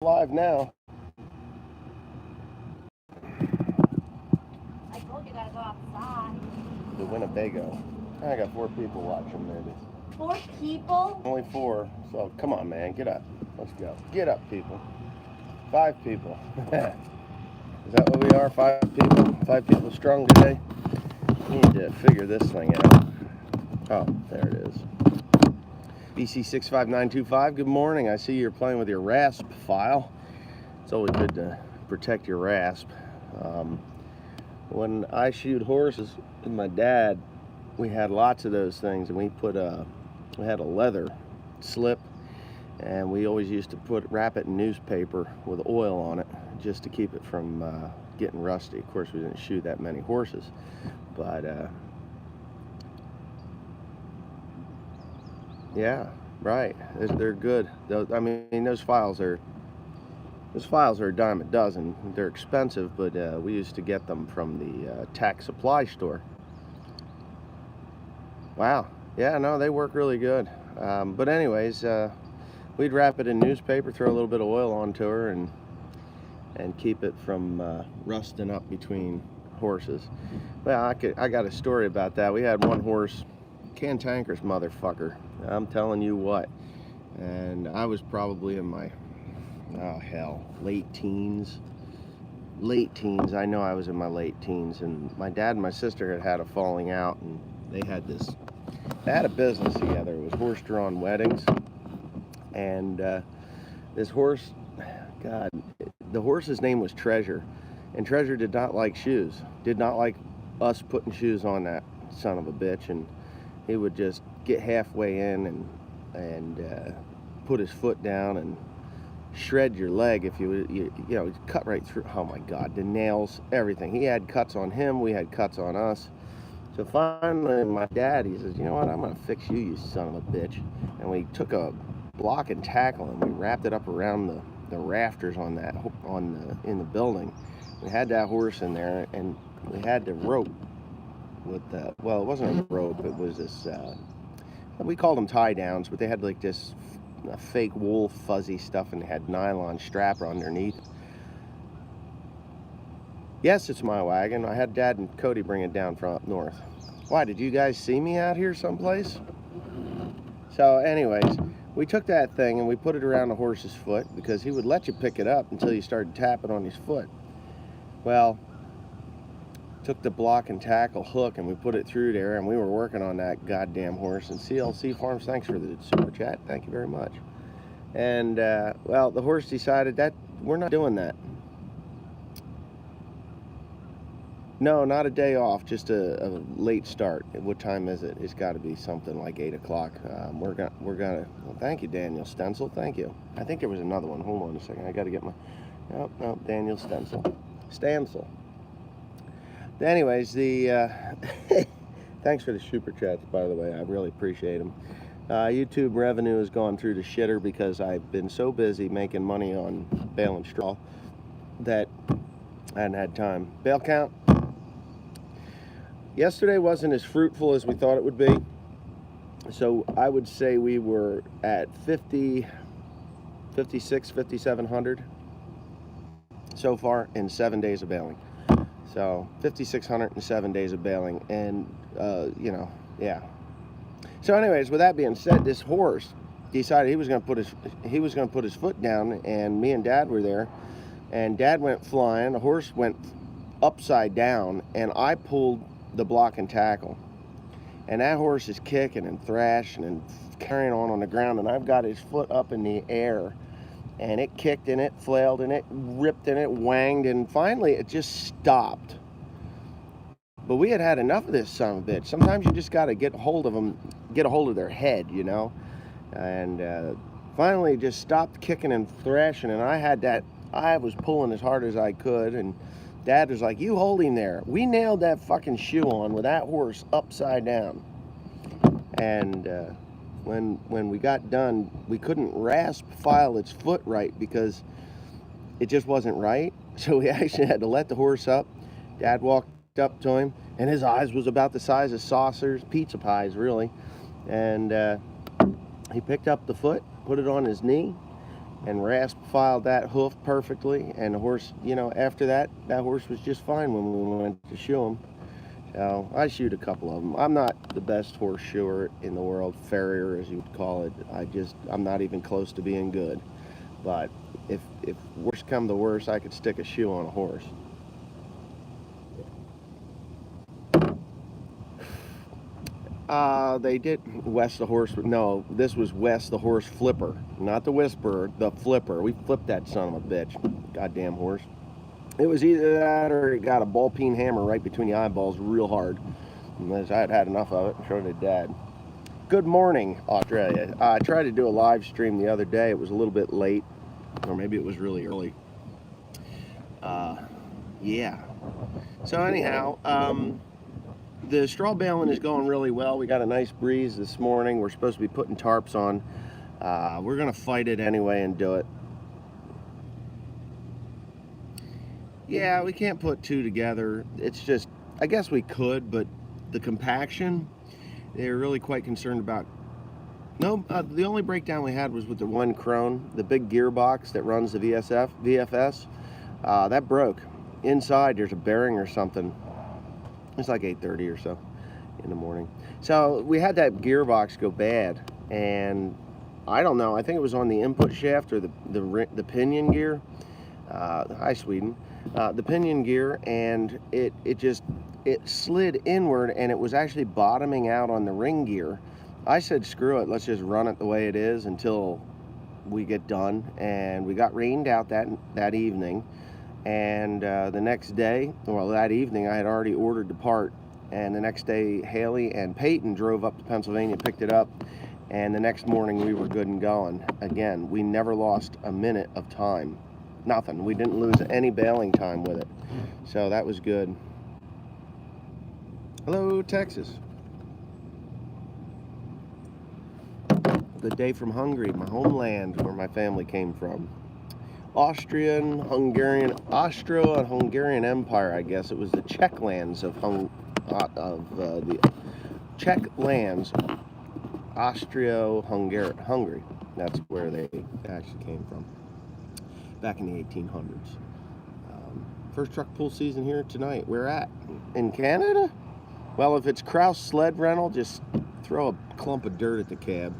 Live now. I told you gotta go outside. The Winnebago. I got 4 people watching, maybe. 4 people? Only 4. So come on, man, get up. Let's go. Get up, people. 5 people. Is that what we are? 5 people? 5 people strong today? We need to figure this thing out. Oh, there it is. BC65925, good morning. I see you're playing with your RASP file. It's always good to protect your RASP. When I shoot horses with my dad, we had lots of those things, and we had a leather slip, and we always used to wrap it in newspaper with oil on it just to keep it from getting rusty. Of course, we didn't shoot that many horses, but yeah, right. They're good. I mean, those files are a dime a dozen. They're expensive, but we used to get them from the tax supply store. Wow. Yeah, no, they work really good. But anyways, we'd wrap it in newspaper, throw a little bit of oil onto her, and keep it from rusting up between horses. Well, I got a story about that. We had one horse, cantankerous motherfucker. I'm telling you what. And I was probably in my, late teens. I know I was in my late teens, and my dad and my sister had a falling out, and they had a business together. It was horse-drawn weddings, and this horse, God, the horse's name was Treasure, and Treasure did not like shoes, did not like us putting shoes on that son of a bitch, and he would just get halfway in and put his foot down and shred your leg if you cut right through. Oh my God, the nails, everything. He had cuts on him, we had cuts on us. So finally my dad, he says, you know what, I'm gonna fix you, you son of a bitch. And we took a block and tackle and we wrapped it up around the rafters in the building. We had that horse in there, and we had the rope with well, it wasn't a rope, it was this we called them tie downs, but they had like this fake wool fuzzy stuff, and they had nylon strap underneath. Yes, it's my wagon. I had Dad and Cody bring it down from up north. Why, did you guys see me out here someplace? So anyways, we took that thing and we put it around the horse's foot because he would let you pick it up until you started tapping on his foot. Well, took the block and tackle hook and we put it through there, and we were working on that goddamn horse. And CLC Farms, thanks for the super chat. Thank you very much. And well, the horse decided that we're not doing that. No, not a day off, just a late start. What time is it? It's got to be something like 8 o'clock. We're gonna. Well, thank you, Daniel Stencil. Thank you. I think there was another one. Hold on a second. I got to get my. No, Daniel Stancil. Anyways, thanks for the super chats, by the way. I really appreciate them. YouTube revenue has gone through the shitter because I've been so busy making money on bale and straw that I hadn't had time. Bale count. Yesterday wasn't as fruitful as we thought it would be. So I would say we were at 5,700 so far in 7 days of baling. So 5,600 in 7 days of baling, and yeah. So anyways, with that being said, this horse decided he was going to put his foot down, and me and Dad were there, and Dad went flying. The horse went upside down, and I pulled the block and tackle, and that horse is kicking and thrashing and carrying on the ground, and I've got his foot up in the air, and it kicked and it flailed and it ripped and it wanged, and finally it just stopped. But we had enough of this son of a bitch. Sometimes you just got to get a hold of them, get a hold of their head, and finally it just stopped kicking and thrashing, and I was pulling as hard as I could, and Dad was like, you hold him there. We nailed that fucking shoe on with that horse upside down. And when we got done, we couldn't file its foot right because it just wasn't right. So we actually had to let the horse up. Dad walked up to him, and his eyes was about the size of saucers, pizza pies, really. And he picked up the foot, put it on his knee, and rasp filed that hoof perfectly, and the horse, after that horse was just fine when we went to shoe him. So I shoot a couple of them. I'm not the best horse shoer in the world, farrier as you would call it. I'm not even close to being good. But if worst come to worst, I could stick a shoe on a horse. They did Wes the horse. No, this was Wes the horse flipper, not the whisperer, the flipper. We flipped that son of a bitch. Goddamn horse. It was either that or he got a ball peen hammer right between the eyeballs real hard. Unless I had enough of it and showed it to Dad. Good morning, Australia. I tried to do a live stream the other day. It was a little bit late, or maybe it was really early. Yeah. So anyhow, the straw baling is going really well. We got a nice breeze this morning. We're supposed to be putting tarps on. We're gonna fight it anyway and do it. Yeah, we can't put two together. It's just, I guess we could, but the compaction, they're really quite concerned about. No, the only breakdown we had was with the one Krone, the big gearbox that runs the VFS. That broke. Inside, there's a bearing or something. It's like 8:30 or so in the morning. So we had that gearbox go bad, and I don't know. I think it was on the input shaft or the pinion gear. Hi, Sweden. The pinion gear, and it slid inward, and it was actually bottoming out on the ring gear. I said, screw it, let's just run it the way it is until we get done. And we got rained out that evening. And the next day, well, that evening, I had already ordered the part. And the next day, Haley and Peyton drove up to Pennsylvania, picked it up. And the next morning, we were good and going. Again, we never lost a minute of time. Nothing. We didn't lose any bailing time with it. So that was good. Hello, Texas. Good day from Hungary, my homeland, where my family came from. Austro-Hungarian Empire, I guess. It was the Czech lands of the Czech lands, Austro-Hungary. That's where they actually came from, back in the 1800s. First truck pull season here tonight. Where at? In Canada? Well, if it's Kraus sled rental, just throw a clump of dirt at the cab.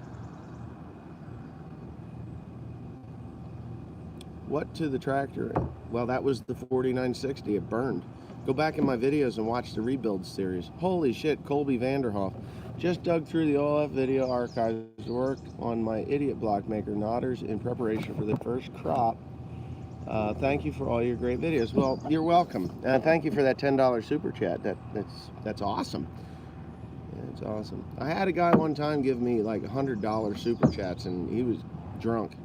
What to the tractor? Well, that was the 4960. It burned. Go back in my videos and watch the rebuild series. Holy shit, Colby Vanderhoff. Just dug through the OLF video archives, worked on my idiot block maker Nodders in preparation for the first crop. Thank you for all your great videos. Well, you're welcome. Thank you for that $10 super chat. That's awesome. It's awesome. I had a guy one time give me like $100 super chats, and he was drunk.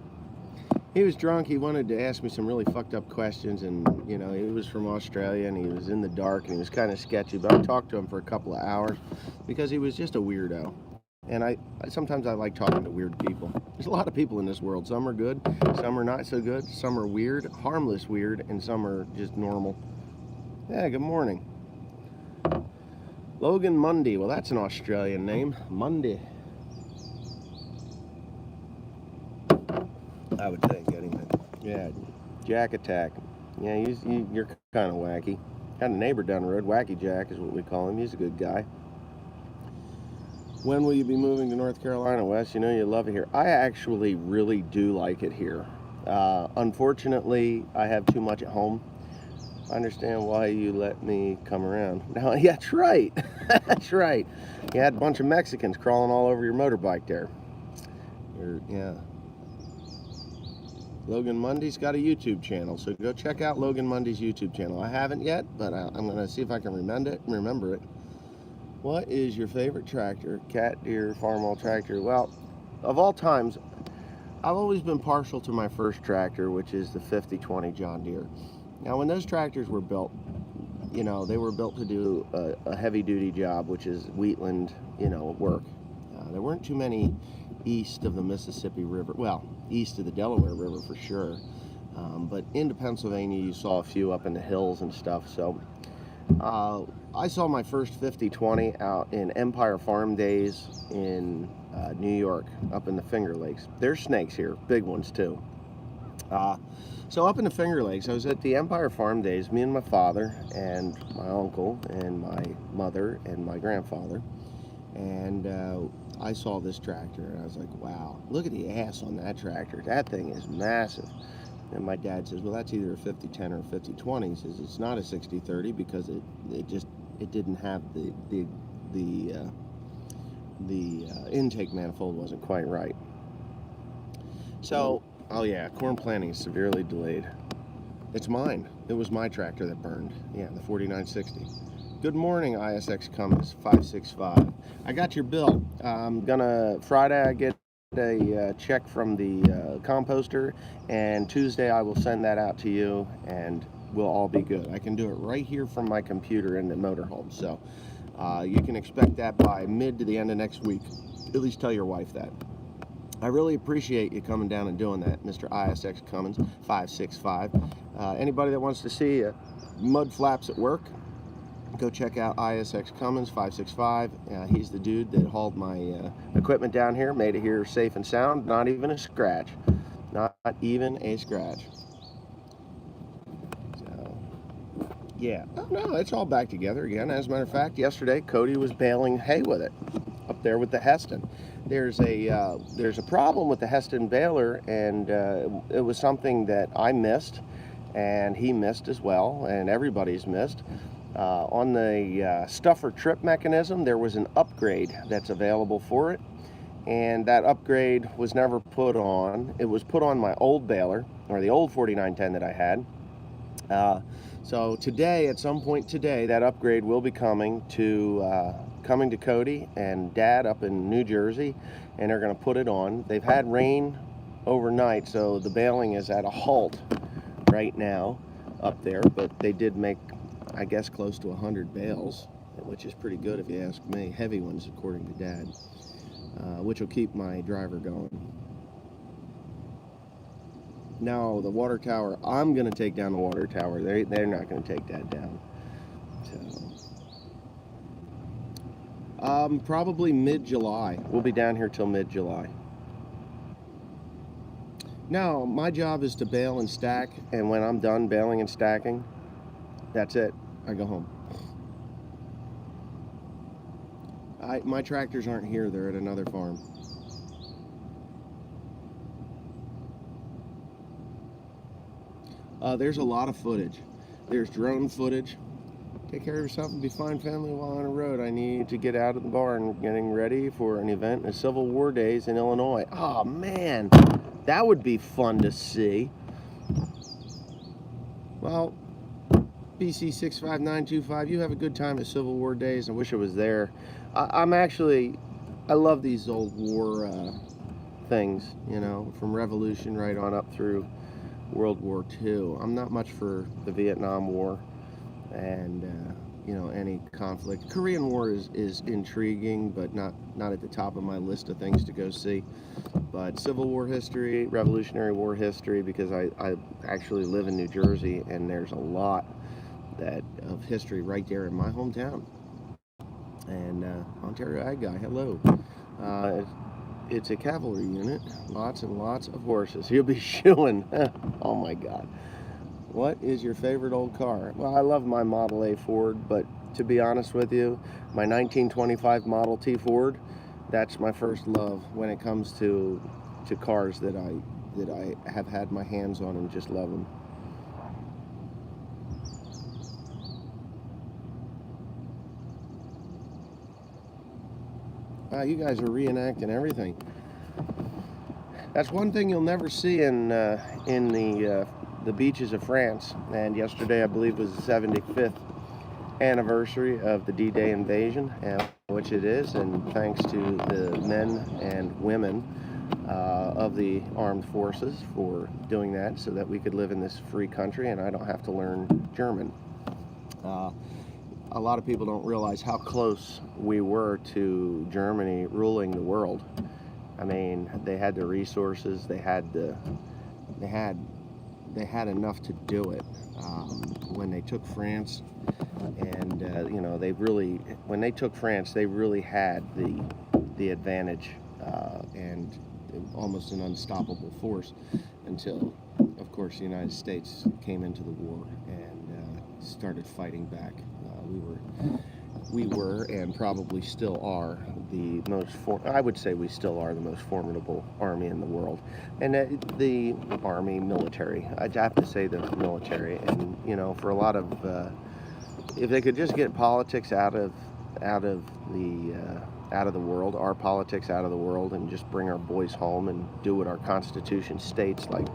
He was drunk. He wanted to ask me some really fucked up questions, and he was from Australia, and he was in the dark, and he was kind of sketchy. But I talked to him for a couple of hours because he was just a weirdo. And sometimes I like talking to weird people. There's a lot of people in this world. Some are good, some are not so good. Some are weird, harmless weird, and some are just normal. Yeah, good morning. Logan Mundy. Well, that's an Australian name. Mundy. I would think, anyway. Yeah, Jack Attack. Yeah, you're kind of wacky. Got a neighbor down the road. Wacky Jack is what we call him. He's a good guy. When will you be moving to North Carolina, Wes? You know you love it here. I actually really do like it here. Unfortunately, I have too much at home. I understand why you let me come around. No, yeah, that's right. That's right. You had a bunch of Mexicans crawling all over your motorbike there. Yeah. Logan Mundy's got a YouTube channel, so go check out Logan Mundy's YouTube channel. I haven't yet, but I'm going to see if I can remember it. What is your favorite tractor? Cat, Deere, Farmall tractor? Well, of all times, I've always been partial to my first tractor, which is the 5020 John Deere. Now, when those tractors were built, they were built to do a heavy-duty job, which is wheatland, work. There weren't too many east of the Mississippi River. Well, east of the Delaware River for sure. But into Pennsylvania, you saw a few up in the hills and stuff. So I saw my first 5020 out in Empire Farm Days in New York, up in the Finger Lakes. There's snakes here, big ones too. So up in the Finger Lakes, I was at the Empire Farm Days, me and my father and my uncle and my mother and my grandfather. And I saw this tractor and I was like, wow, look at the ass on that tractor. That thing is massive. And my dad says, well, that's either a 50-10 or a 50-20. He says it's not a 60-30 because it didn't have the intake manifold wasn't quite right. So, oh yeah, corn planting is severely delayed. It's mine. It was my tractor that burned. Yeah, the 4960. Good morning, ISX Cummins 565. I got your bill. Friday I get a check from the composter, and Tuesday I will send that out to you, and we'll all be good. I can do it right here from my computer in the motorhome, so you can expect that by mid to the end of next week. At least tell your wife that. I really appreciate you coming down and doing that, Mr. ISX Cummins 565. Anybody that wants to see mud flaps at work, go check out ISX Cummins 565. He's the dude that hauled my equipment down here, made it here safe and sound. Not even a scratch. Not even a scratch. So, yeah. Oh, no, it's all back together again. As a matter of fact, yesterday Cody was baling hay with it up there with the Heston. There's a problem with the Heston baler, and it was something that I missed, and he missed as well, and everybody's missed. On the stuffer trip mechanism, there was an upgrade that's available for it, and that upgrade was never put on. It was put on my old baler, or the old 4910 that I had. So today, at some point today, that upgrade will be coming to Cody and Dad up in New Jersey, and they're going to put it on. They've had rain overnight, so the baling is at a halt right now up there, but they did make, I guess, close to 100 bales, which is pretty good if you ask me. Heavy ones, according to Dad, which will keep my driver going. Now, the water tower, I'm going to take down the water tower. They're not going to take that down. So, probably mid-July. We'll be down here till mid-July. Now, my job is to bale and stack, and when I'm done baling and stacking, that's it. I go home. My tractors aren't here. They're at another farm. There's a lot of footage. There's drone footage. Take care of yourself and be fine, family, while on the road. I need to get out of the barn, getting ready for an event in Civil War days in Illinois. Oh, man. That would be fun to see. Well, BC 65925, you have a good time at Civil War days. I wish I was there. I love these old war things, you know, from Revolution right on up through World War II. I'm not much for the Vietnam War and you know, any conflict. Korean War is intriguing, but not at the top of my list of things to go see. But Civil War history, Revolutionary War history, because I actually live in New Jersey, and there's a lot of history right there in my hometown. And Ontario Ag Guy, hello. It's a cavalry unit, lots and lots of horses. He'll be shoeing. Oh my God. What is your favorite old car? Well, I love my Model A Ford, but to be honest with you, my 1925 Model T Ford, that's my first love when it comes to cars that I have had my hands on and just love them. Wow, you guys are reenacting everything. That's one thing you'll never see in the beaches of France. And yesterday, I believe, was the 75th anniversary of the D-Day invasion, which it is. And thanks to the men and women of the armed forces for doing that, so that we could live in this free country and I don't have to learn German. A lot of people don't realize how close we were to Germany ruling the world. I mean, they had the resources, they had enough to do it. When they took France, and you know, when they took France, they really had the advantage and almost an unstoppable force until, of of course, the United States came into the war and started fighting back. We were, and probably still are, the I would say we still are the most formidable army in the world. And the army, military, I'd have to say the military. And, you know, for a lot of, if they could just get politics out of the world, our politics out of the world, and just bring our boys home and do what our Constitution states, like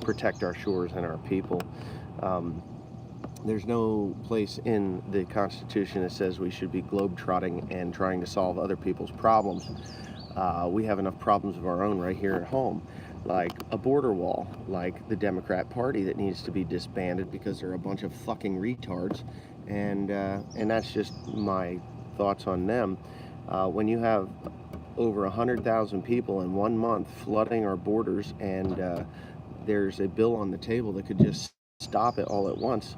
protect our shores and our people. There's no place in the Constitution that says we should be globetrotting and trying to solve other people's problems. We have enough problems of our own right here at home, like a border wall, like the Democrat Party that needs to be disbanded because they're a bunch of fucking retards, and that's just my thoughts on them. When you have over 100,000 people in 1 month flooding our borders, and there's a bill on the table that could just stop it all at once,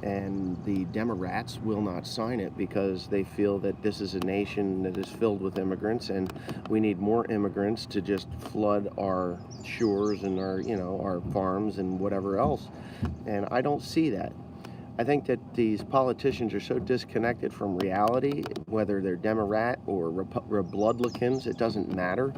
and the Democrats will not sign it because they feel that this is a nation that is filled with immigrants, and we need more immigrants to just flood our shores and our, you know, our farms and whatever else. And I don't see that. I think that these politicians are so disconnected from reality, whether they're Democrat or Republicans, it doesn't matter.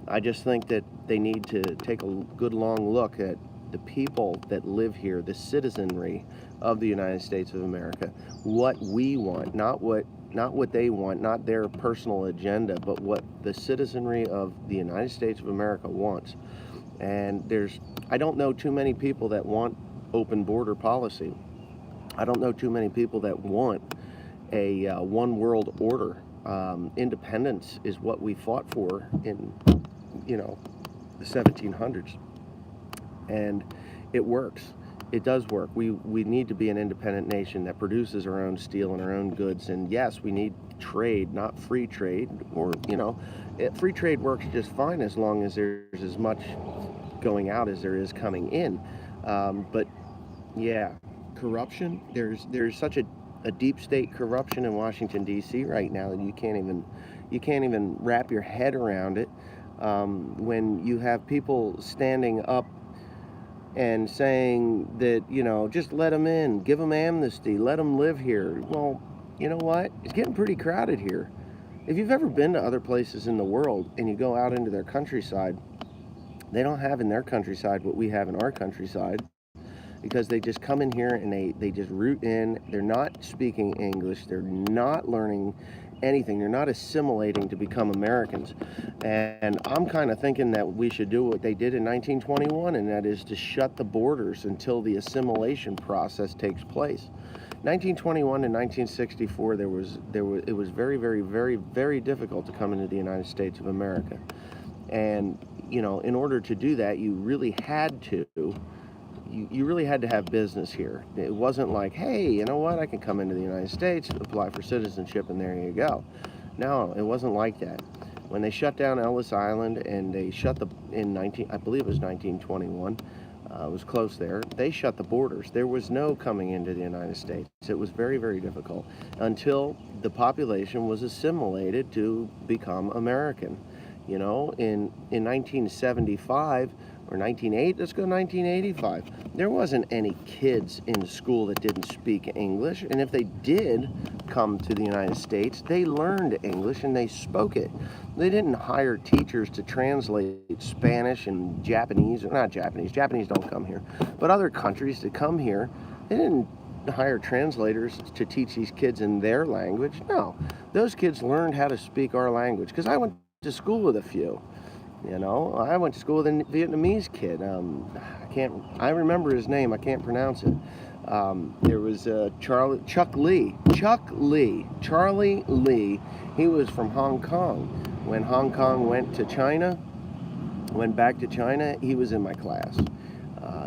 I just think that they need to take a good long look at the people that live here, the citizenry of the United States of America, what we want, not what they want, not their personal agenda, but what the citizenry of the United States of America wants. And I don't know too many people that want open border policy. I don't know too many people that want a one world order. Independence is what we fought for in, you know, the 1700s. And it works. It does work. We need to be an independent nation that produces our own steel and our own goods. And yes, we need trade, not free trade. Or, you know, free trade works just fine as long as there's as much going out as there is coming in. But yeah, corruption. There's such a deep state corruption in Washington D.C. right now that you can't even wrap your head around it. When you have people standing up and saying that, you know, just let them in, give them amnesty, let them live here. Well, you know what? It's getting pretty crowded here. If you've ever been to other places in the world and you go out into their countryside, they don't have in their countryside what we have in our countryside, because they just come in here and they just root in. They're not speaking English. They're not learning anything. They're not assimilating to become Americans. And I'm kind of thinking that we should do what they did in 1921, and that is to shut the borders until the assimilation process takes place. 1921 to 1964, it was very, very, very, very difficult to come into the United States of America. And, you know, in order to do that, you really had to have business here. It wasn't like, hey, you know what, I can come into the United States, apply for citizenship, and there you go. No, it wasn't like that. When they shut down Ellis Island, and they shut I believe it was 1921, it was close there, they shut the borders. There was no coming into the United States. It was very, very difficult until the population was assimilated to become American. You know, in 1975, or 1980, let's go 1985, there wasn't any kids in school that didn't speak English, and if they did come to the United States, they learned English and they spoke it. They didn't hire teachers to translate Spanish and Japanese, or not Japanese don't come here, but other countries that come here. They didn't hire translators to teach these kids in their language. No, those kids learned how to speak our language, because I went to school with a few. You know, I went to school with a Vietnamese kid. I remember his name. I can't pronounce it. There was Charlie Lee. He was from Hong Kong. When Hong Kong went back to China, he was in my class.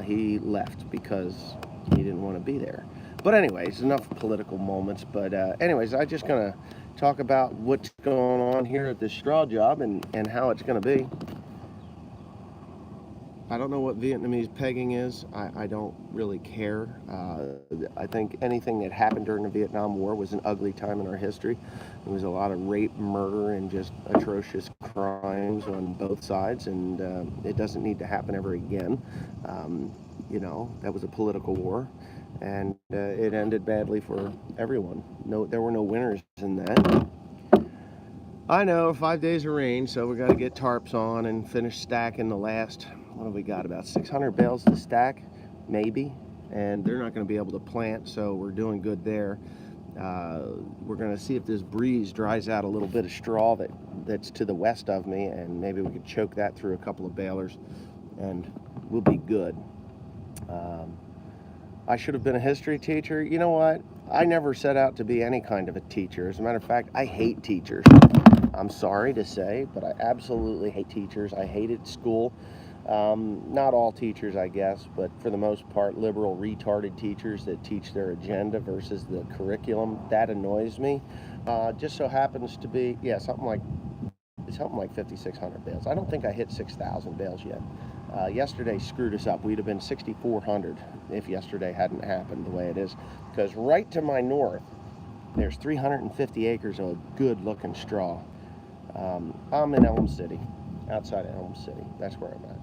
He left because he didn't want to be there. But anyways, enough political moments. But anyways, I just gonna talk about what's going on here at this straw job and how it's going to be. I don't know what Vietnamese pegging is. I don't really care. I think anything that happened during the Vietnam War was an ugly time in our history. There was a lot of rape, murder, and just atrocious crimes on both sides, and it doesn't need to happen ever again. That was a political war, and it ended badly for everyone. No, there were no winners in that. I know, 5 days of rain, so we got to get tarps on and finish stacking the last, what have we got, about 600 bales to stack, maybe, and they're not going to be able to plant, so we're doing good there. We're going to see if this breeze dries out a little bit of straw that's to the west of me, and maybe we could choke that through a couple of balers, and we'll be good. I should have been a history teacher. You know what? I never set out to be any kind of a teacher. As a matter of fact, I hate teachers. I'm sorry to say, but I absolutely hate teachers. I hated school. Not all teachers, I guess, but for the most part, liberal, retarded teachers that teach their agenda versus the curriculum. That annoys me. Just so happens to be, something like 5,600 bales. I don't think I hit 6,000 bales yet. Yesterday screwed us up. We'd have been 6,400 if yesterday hadn't happened the way it is. Because right to my north, there's 350 acres of good looking straw. I'm in Elm City, outside of Elm City. That's where I'm at.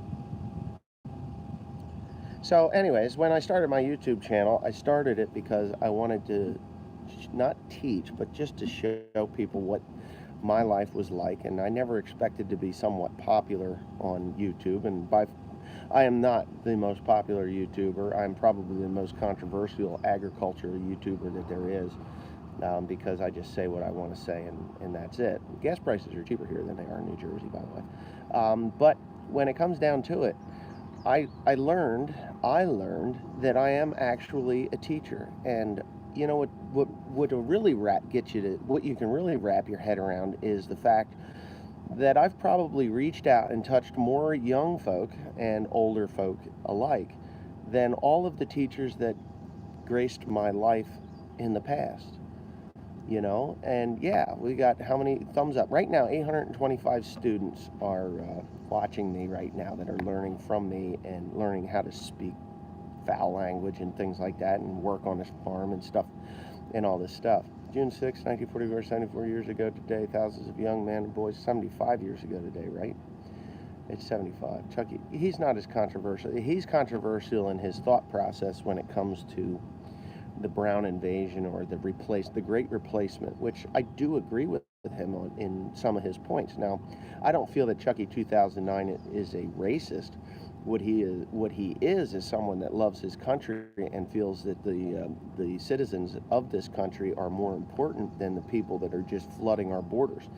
So anyways, when I started my YouTube channel, I started it because I wanted to not teach, but just to show people what my life was like, and I never expected to be somewhat popular on YouTube, and I am not the most popular YouTuber. I'm probably the most controversial agriculture YouTuber that there is, because I just say what I want to say, and that's it. Gas prices are cheaper here than they are in New Jersey, by the way. But when it comes down to it, I learned that I am actually a teacher, and you know what really what you can really wrap your head around is the fact that I've probably reached out and touched more young folk and older folk alike than all of the teachers that graced my life in the past. And we got how many thumbs up right now? 825 students are watching me right now that are learning from me and learning how to speak foul language and things like that, and work on this farm and stuff and all this stuff. June 6, 1944, 74 years ago today, thousands of young men and boys, 75 years ago today, right? It's 75. Chucky, he's not as controversial. He's controversial in his thought process when it comes to the Brown invasion or the Great Replacement, which I do agree with him on in some of his points. Now, I don't feel that Chucky 2009 is a racist. What he is someone that loves his country and feels that the citizens of this country are more important than the people that are just flooding our borders.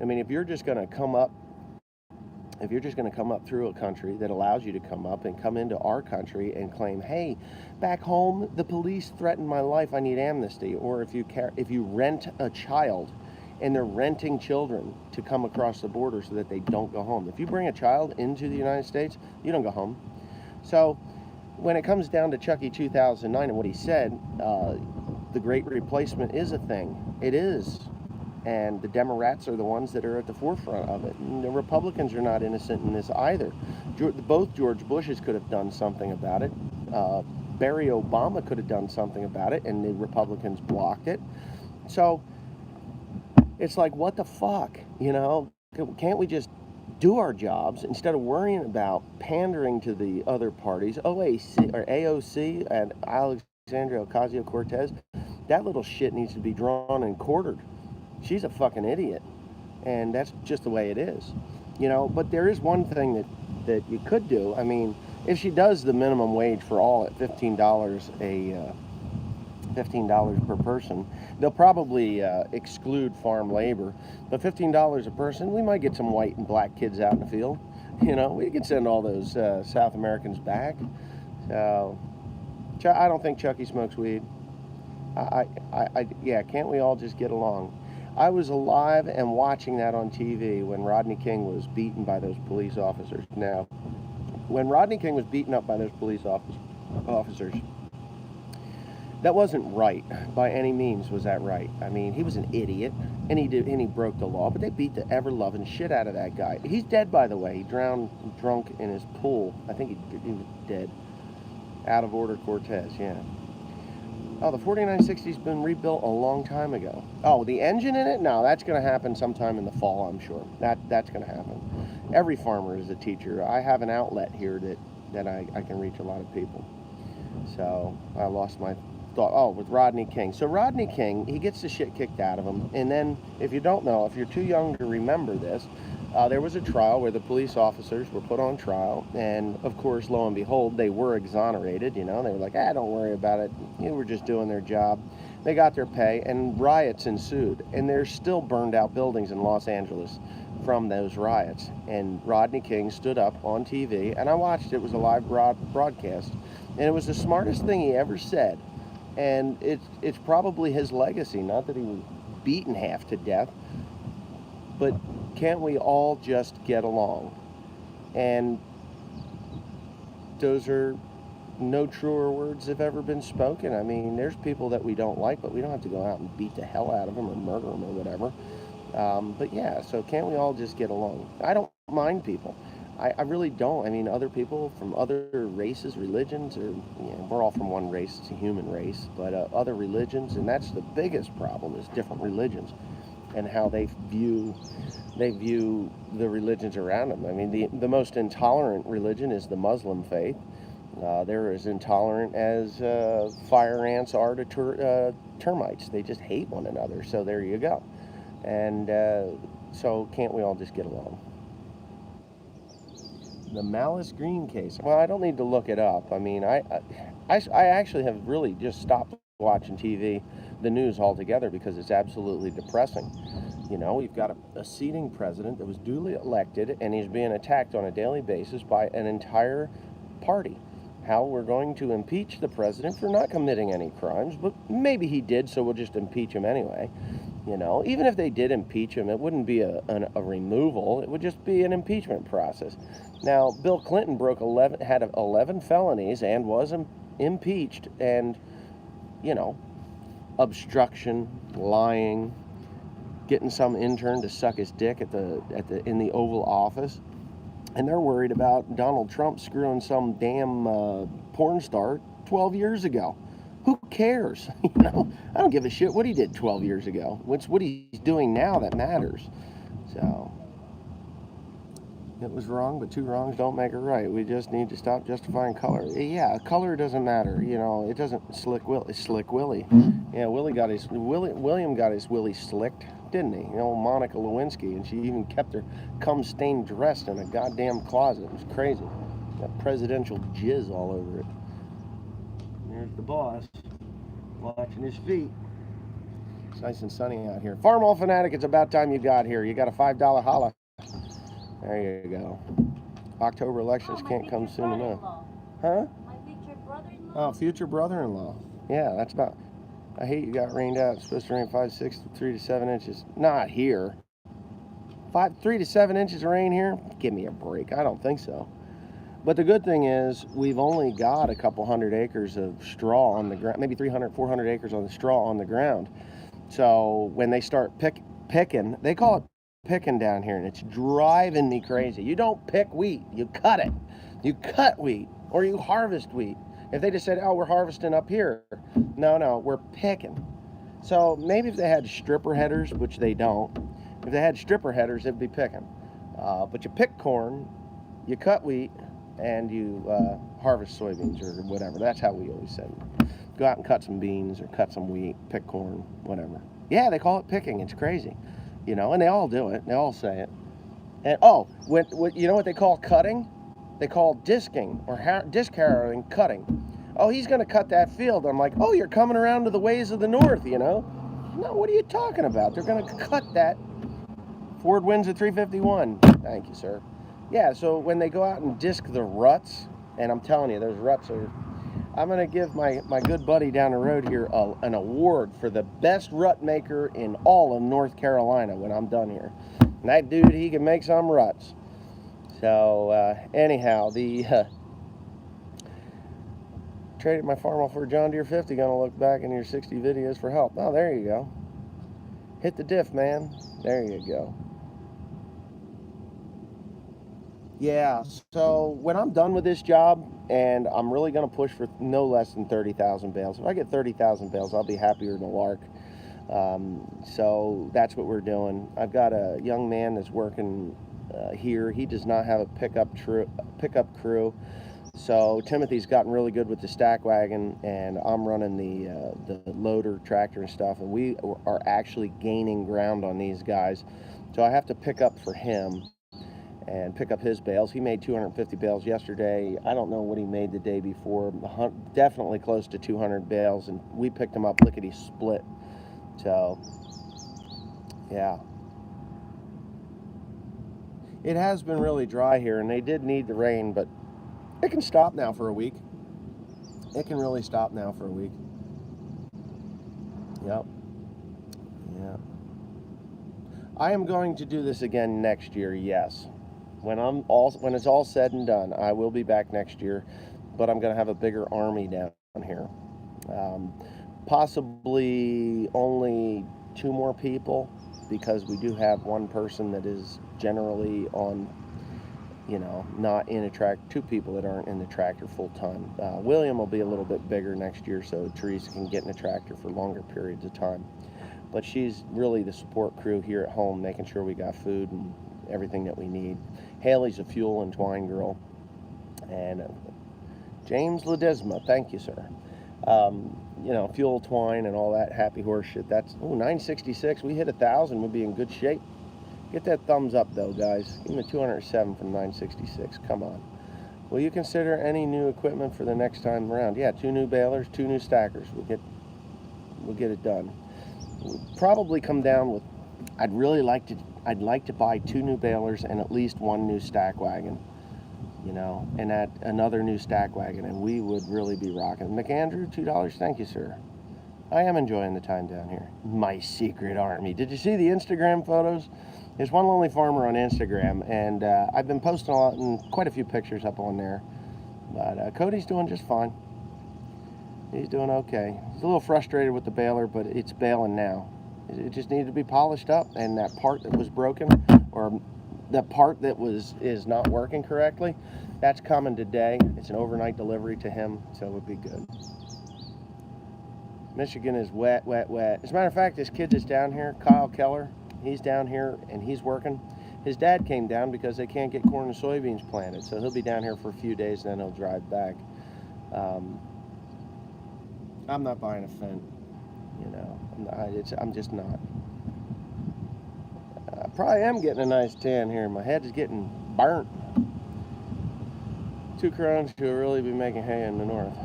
I mean, if you're just going to come up through a country that allows you to come up and come into our country and claim, hey, back home the police threatened my life, I need amnesty, or if you rent a child and they're renting children to come across the border so that they don't go home. If you bring a child into the United States, you don't go home. So when it comes down to Chucky 2009 and what he said, the Great Replacement is a thing. It is. And the Democrats are the ones that are at the forefront of it. And the Republicans are not innocent in this either. Both George Bushes could have done something about it. Barry Obama could have done something about it, and the Republicans blocked it. So it's like, what the fuck, Can't we just do our jobs instead of worrying about pandering to the other parties? AOC and Alexandria Ocasio-Cortez, that little shit needs to be drawn and quartered. She's a fucking idiot, and that's just the way it is, But there is one thing that you could do. I mean, if she does the minimum wage for all at $15 per person, they'll probably exclude farm labor, but $15 a person, we might get some white and black kids out in the field. We could send all those South Americans back. So I don't think Chucky smokes weed. Can't we all just get along? I was alive and watching that on TV when Rodney King was beaten by those police officers. Now, when Rodney King was beaten up by those police officers, That wasn't right by any means. Was that right? I mean, he was an idiot, and he broke the law. But they beat the ever-loving shit out of that guy. He's dead, by the way. He drowned drunk in his pool. I think he was dead. Out of order, Cortez. Yeah. Oh, the 4960's been rebuilt a long time ago. Oh, the engine in it? No, that's going to happen sometime in the fall, I'm sure. That's going to happen. Every farmer is a teacher. I have an outlet here that I can reach a lot of people. So I lost my thought. Oh, with Rodney King. So Rodney King, he gets the shit kicked out of him. And then, if you don't know, if you're too young to remember this, there was a trial where the police officers were put on trial. And, of course, lo and behold, they were exonerated. You know, they were like, don't worry about it. You were just doing their job. They got their pay, and riots ensued. And there's still burned out buildings in Los Angeles from those riots. And Rodney King stood up on TV, and I watched it. It was a live broadcast. And it was the smartest thing he ever said. And it's probably his legacy. Not that he was beaten half to death, but can't we all just get along? And those are no truer words have ever been spoken. I mean, there's people that we don't like, but we don't have to go out and beat the hell out of them or murder them or whatever. But yeah, so can't we all just get along? I don't mind people. I really don't. I mean, other people from other races, religions, or we're all from one race. It's a human race, but other religions, and that's the biggest problem is different religions and how they view the religions around them. I mean, the most intolerant religion is the Muslim faith. They're as intolerant as fire ants are to termites. They just hate one another. So there you go. And so can't we all just get along? The Malice Green case. Well, I don't need to look it up. I mean, I actually have really just stopped watching TV, the news altogether, because it's absolutely depressing. You know, we've got a sitting president that was duly elected, and he's being attacked on a daily basis by an entire party. How we're going to impeach the president for not committing any crimes, but maybe he did, so we'll just impeach him anyway. You know, even if they did impeach him, it wouldn't be a removal. It would just be an impeachment process. Now, Bill Clinton had 11 felonies and was impeached, and, you know, obstruction, lying, getting some intern to suck his dick in the Oval Office. And they're worried about Donald Trump screwing some damn porn star 12 years ago. Who cares? You know, I don't give a shit what he did 12 years ago. It's what he's doing now that matters. So, it was wrong, but two wrongs don't make it right. We just need to stop justifying color. Yeah, color doesn't matter. You know, it doesn't Slick Willie. Yeah, William got his Willie slicked, didn't he? You know, Monica Lewinsky, and she even kept her cum-stained dress in a goddamn closet. It was crazy. Got presidential jizz all over it. There's the boss, watching his feet. It's nice and sunny out here. Farmall Fanatic, it's about time you got here. You got a $5 holla. There you go. October elections can't come soon enough. Huh? My future brother-in-law. Oh, future brother-in-law. Yeah, that's about... I hate you got rained out. It's supposed to rain 5, 6, 3 to 7 inches. Not here. 3 to 7 inches of rain here? Give me a break. I don't think so. But the good thing is we've only got a couple hundred acres of straw on the ground, maybe 300, 400 acres on the straw on the ground. So when they start picking, they call it picking down here, and it's driving me crazy. You don't pick wheat, you cut it. You cut wheat, or you harvest wheat. If they just said, oh, we're harvesting up here. No, we're picking. So maybe if they had stripper headers, which they don't, if they had stripper headers, they'd be picking. But you pick corn, you cut wheat, and you harvest soybeans or whatever. That's how we always said it. Go out and cut some beans or cut some wheat, pick corn, whatever. Yeah, they call it picking. It's crazy. You know, and they all do it. They all say it. And you know what they call cutting? They call disking or disc harrowing cutting. Oh, he's going to cut that field. I'm like, oh, you're coming around to the ways of the north, you know? No, what are you talking about? They're going to cut that. Ford wins at 351. Thank you, sir. Yeah, so when they go out and disc the ruts, and I'm telling you, those ruts are... I'm going to give my good buddy down the road here an award for the best rut maker in all of North Carolina when I'm done here. And that dude, he can make some ruts. So, anyhow, the traded my Farmall for a John Deere 50. Gonna look back in your 60 videos for help. Oh, there you go. Hit the diff, man. There you go. Yeah, so when I'm done with this job, and I'm really going to push for no less than 30,000 bales. If I get 30,000 bales, I'll be happier than a lark. So that's what we're doing. I've got a young man that's working here. He does not have a pickup crew. So Timothy's gotten really good with the stack wagon, and I'm running the loader tractor and stuff, and we are actually gaining ground on these guys. So I have to pick up for him and pick up his bales. He made 250 bales yesterday. I don't know what he made the day before. Definitely close to 200 bales, and we picked him up lickety split. So, yeah. It has been really dry here, and they did need the rain, but it can stop now for a week. It can really stop now for a week. Yep. Yeah. I am going to do this again next year, yes. When it's all said and done, I will be back next year, but I'm going to have a bigger army down here. Possibly only 2 more people, because we do have one person that is generally on, not in a tractor. 2 people that aren't in the tractor full time. William will be a little bit bigger next year, so Teresa can get in the tractor for longer periods of time. But she's really the support crew here at home, making sure we got food and everything that we need. Haley's a fuel and twine girl. And James Ledesma, thank you, sir. Fuel, twine, and all that happy horse shit. That's 966. We hit 1,000. We'll be in good shape. Get that thumbs up, though, guys. Give me 207 from 966. Come on. Will you consider any new equipment for the next time around? Yeah, 2 new balers, 2 new stackers. We'll get it done. We'll probably come down with. I'd like to buy 2 new balers and at least 1 new stack wagon. And add another new stack wagon, and we would really be rocking. McAndrew, $2. Thank you, sir. I am enjoying the time down here. My secret army. Did you see the Instagram photos? There's One Lonely Farmer on Instagram, and I've been posting a lot and quite a few pictures up on there. But Cody's doing just fine. He's doing okay. He's a little frustrated with the baler, but it's baling now. It just needed to be polished up, and that part that was broken, or the part that is not working correctly, that's coming today. It's an overnight delivery to him, so it would be good. Michigan is wet, wet, wet. As a matter of fact, this kid that's down here, Kyle Keller, he's down here and he's working. His dad came down because they can't get corn and soybeans planted, so he'll be down here for a few days and then he'll drive back. I'm not buying a Fendt, I'm just not. I probably am getting a nice tan here. My head is getting burnt. 2 crones to really be making hay in the north.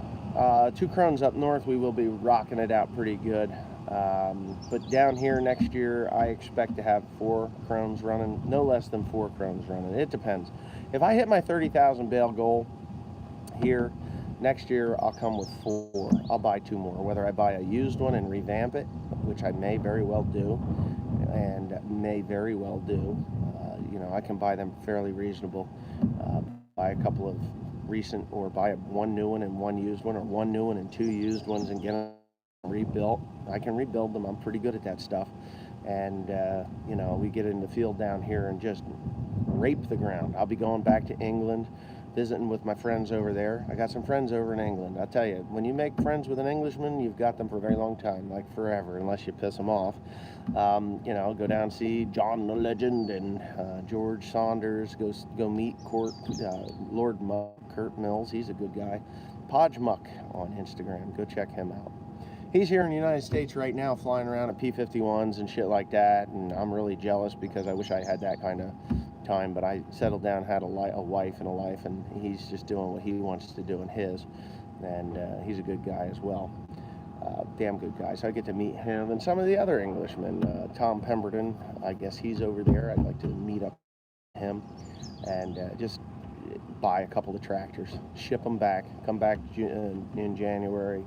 2 crones up north, we will be rocking it out pretty good. But down here next year, I expect to have 4 crones running, no less than 4 crones running. It depends. If I hit my 30,000 bale goal here, next year I'll come with 4. I'll buy 2 more. Whether I buy a used one and revamp it, which I may very well do, I can buy them fairly reasonable. Buy a couple of recent, or buy 1 new one and 1 used one, or 1 new one and 2 used ones, and get them rebuilt. I can rebuild them. I'm pretty good at that stuff. And we get in the field down here and just rape the ground. I'll be going back to England, visiting with my friends over there. I got some friends over in England. I'll tell you, when you make friends with an Englishman, you've got them for a very long time, like forever, unless you piss them off. Go down and see John the Legend and George Saunders. Go meet Lord Muck, Kurt Mills. He's a good guy. Podge Muck on Instagram. Go check him out. He's here in the United States right now, flying around at P-51s and shit like that, and I'm really jealous because I wish I had that kind of time, but I settled down, had a wife and a life, and he's just doing what he wants to do in his, and he's a good guy as well. Damn good guy. So I get to meet him and some of the other Englishmen. Tom Pemberton, I guess he's over there. I'd like to meet up with him and just buy a couple of tractors, ship them back, come back in January,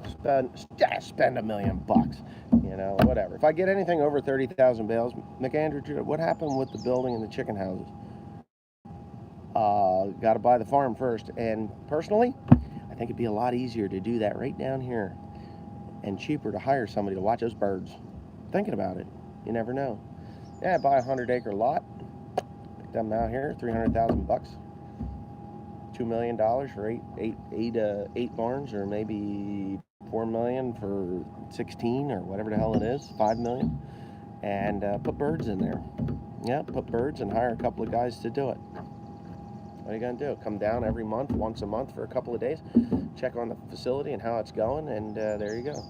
spend $1 million, whatever. If I get anything over 30,000 bales, McAndrew, what happened with the building and the chicken houses? Got to buy the farm first. And personally, I think it'd be a lot easier to do that right down here and cheaper to hire somebody to watch those birds. Thinking about it, you never know. Yeah, buy a 100-acre lot, pick them out here, $300,000, $2 million for eight barns, or maybe $4 million for 16, or whatever the hell it is, $5 million, and put birds in there. Yeah, put birds and hire a couple of guys to do it. What are you gonna do? Come down every month, once a month for a couple of days, check on the facility and how it's going, and there you go.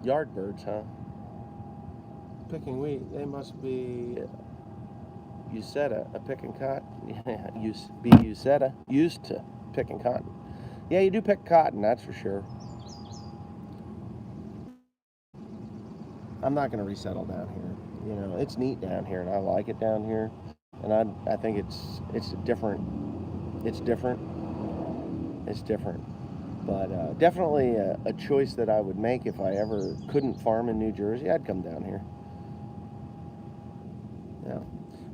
Yard birds, huh? Picking wheat, they must be Usetta, a picking cotton. Yeah, Usetta, used to picking cotton. Yeah, you do pick cotton, that's for sure. I'm not gonna resettle down here. You know, it's neat down here, and I like it down here. And I think it's different. It's different. It's different. But definitely a choice that I would make if I ever couldn't farm in New Jersey. I'd come down here. Yeah.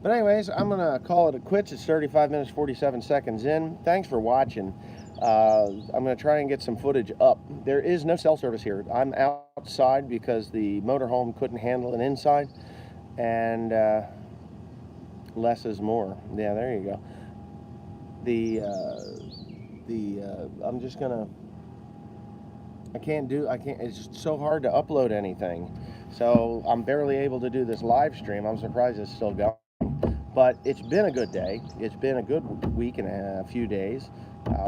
But anyways, I'm going to call it a quits. It's 35 minutes, 47 seconds in. Thanks for watching. I'm going to try and get some footage up. There is no cell service here. I'm outside because the motorhome couldn't handle it inside. And less is more. Yeah, there you go. I'm just going to... I can't, it's just so hard to upload anything. So I'm barely able to do this live stream. I'm surprised it's still going. But it's been a good day. It's been a good week and a few days.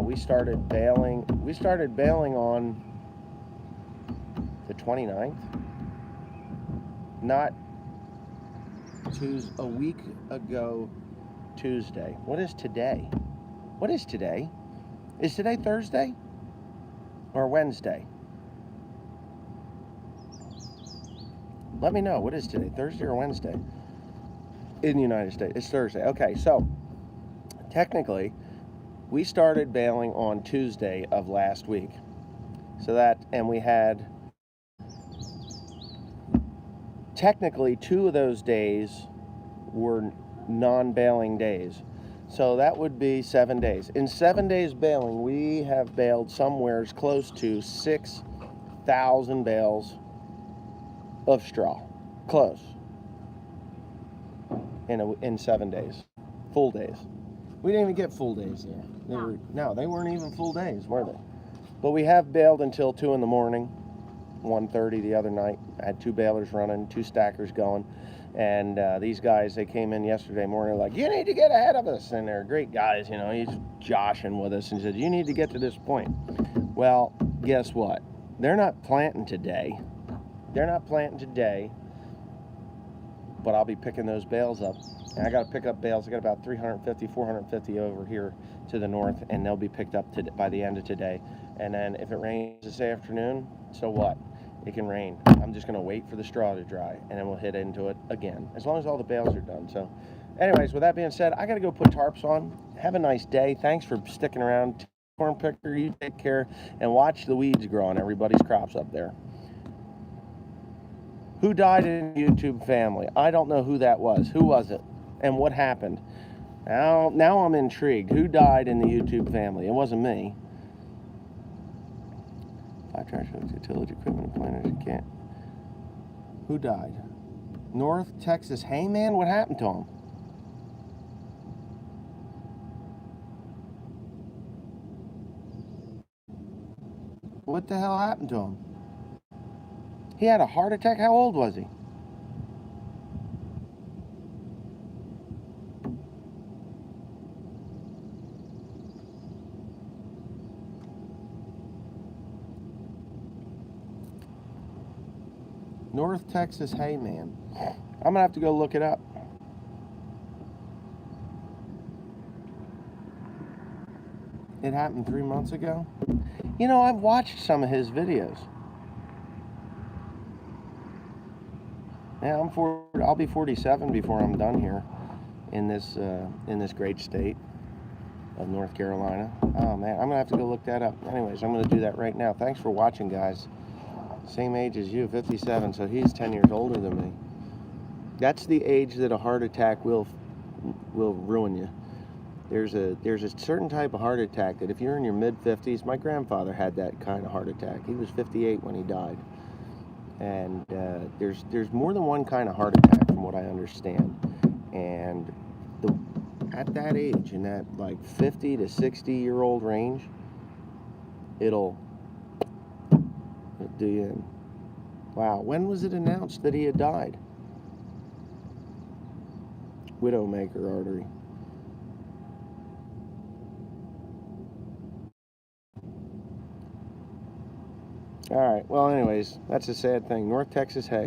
We started bailing on the 29th. Not Tuesday, a week ago Tuesday. What is today? What is today? Is today Thursday or Wednesday? Let me know. What is today? Thursday or Wednesday? In the United States. It's Thursday. Okay, so technically, we started bailing on Tuesday of last week. So that, and we had technically 2 of those days were non-bailing days. So that would be 7 days. In 7 days bailing, we have bailed somewhere close to 6,000 bales of straw. Close. In 7 days. Full days. We didn't even get full days there. No, they weren't even full days, were they? But we have bailed until 2 in the morning, 1:30 the other night. I had 2 balers running, 2 stackers going. And these guys, they came in yesterday morning like, you need to get ahead of us. And they're great guys, you know. He's joshing with us and said, you need to get to this point. Well, guess what? They're not planting today. They're not planting today. But I'll be picking those bales up. And I got to pick up bales. I got about 350, 450 over here to the north, and they'll be picked up by the end of today. And then if it rains this afternoon, so what? It can rain. I'm just going to wait for the straw to dry, and then we'll hit into it again, as long as all the bales are done. So anyways, with that being said, I got to go put tarps on. Have a nice day. Thanks for sticking around. Corn picker, you take care, and watch the weeds grow on everybody's crops up there. Who died in the YouTube family? I don't know who that was. Who was it? And what happened? Now I'm intrigued. Who died in the YouTube family? It wasn't me. 5 tractors, utility equipment, planters, you can't. Who died? North Texas Hayman? What happened to him? What the hell happened to him? He had a heart attack? How old was he? North Texas Hayman. I'm gonna have to go look it up. It happened 3 months ago. You know, I've watched some of his videos. Yeah, I'll be 47 before I'm done here in this great state of North Carolina. Oh man, I'm gonna have to go look that up. Anyways, I'm gonna do that right now. Thanks for watching, guys. Same age as you, 57, so he's 10 years older than me. That's the age that a heart attack will ruin you. there's a certain type of heart attack that if you're in your mid-50s, my grandfather had that kind of heart attack. He was 58 when he died. And there's more than one kind of heart attack from what I understand. And at that age, in that like 50 to 60-year-old range, it'll do you in. Wow, when was it announced that he had died? Widowmaker artery. All right, well, anyways, that's a sad thing. North Texas hay.